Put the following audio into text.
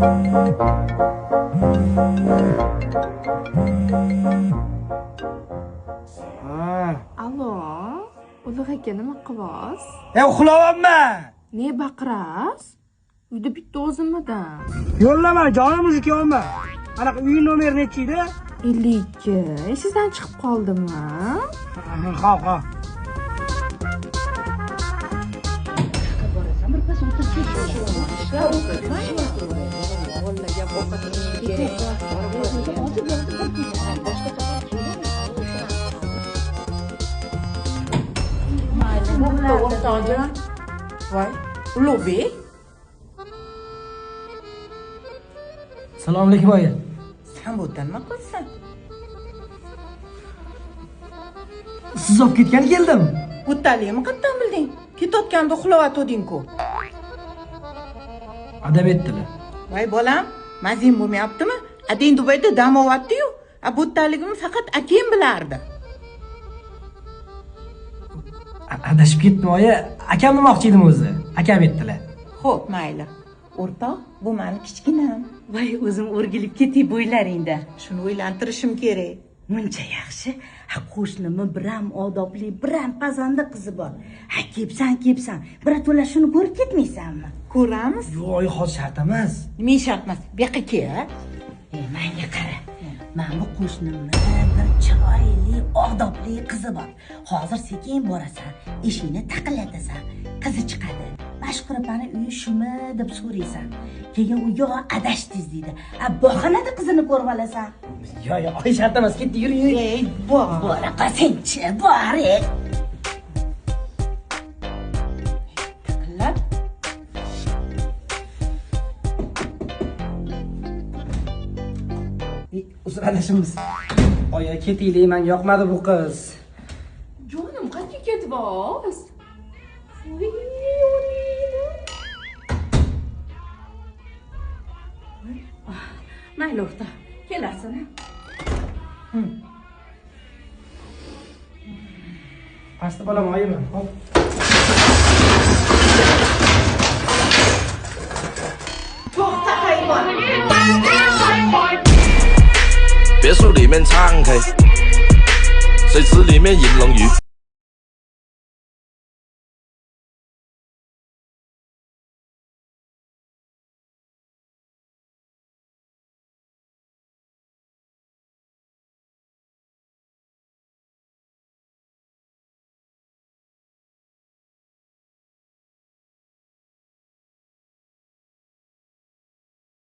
Alo, Ulug' aka nima qilyapsiz? Uxlayapman. Ne baqirasiz? Uyda bitta o'zimmidan. Yo'llama, jonim uzikyapman. Anaqa uy nomeri nechi edi? 52. Esingizdan chiqib qoldimi? Ha. O'rtoqjon. Voy, Ulug'bek. Assalomu alaykum oyi. Sen bu yerdan nima qilsan? Siz olib ketgan keldim. O'ttaligimi qayerdan bilding? Ketayotganda uxlayotding-ku. Adab etdilar. Voy bolam, mazin bo'lmayaptimi? Adang Dubayda dam olyapti-yu. Bu o'ttaligimni faqat akam bilardi. Adashib ketdim oyi. Akam demoqchi edim o'zi. Akam etdilar. Xo'p, mayli. O'rtoq, bu meni kichkinam. Voy, o'zim o'rgilib ketay bo'ylaringda. Shuni o'ylantirishim kerak. Muncha yaxshi. Qo'shnimni biram odobli, biram pazanda qizi bor. Kepsan. Birato'la shuni ko'rib ketmaysanmi? Ko'ramiz. Yo'q, hozir shart emas. Nima shart emas? Bu yoqqa kel. Menga qara. Mana bu qo'shnimni bir chiroyli, odobli qizi bor. Hozir sekin borasan, eshikni taqillatasan. Qizi chiqadi. Mashhur opani uyi shumi deb so'raysan. Keyin u yo adashdiz deydi. Bahonada qizini ko'rib olasan. Yo'q, oy shart emas. Ketdi, yur. Ey, bor. Bora qolsangchi, bor. Taqillat. Uzr adashimiz. Oyi, ketaylik, menga yoqmadi bu qiz. Jonim, qayerga ketyapsiz? Mayli o'rtoq, kelasizmi? Pastda bolam oyimi. Hop. To'xta hayvon. 别墅里面唱 K，水池里面饮龙鱼。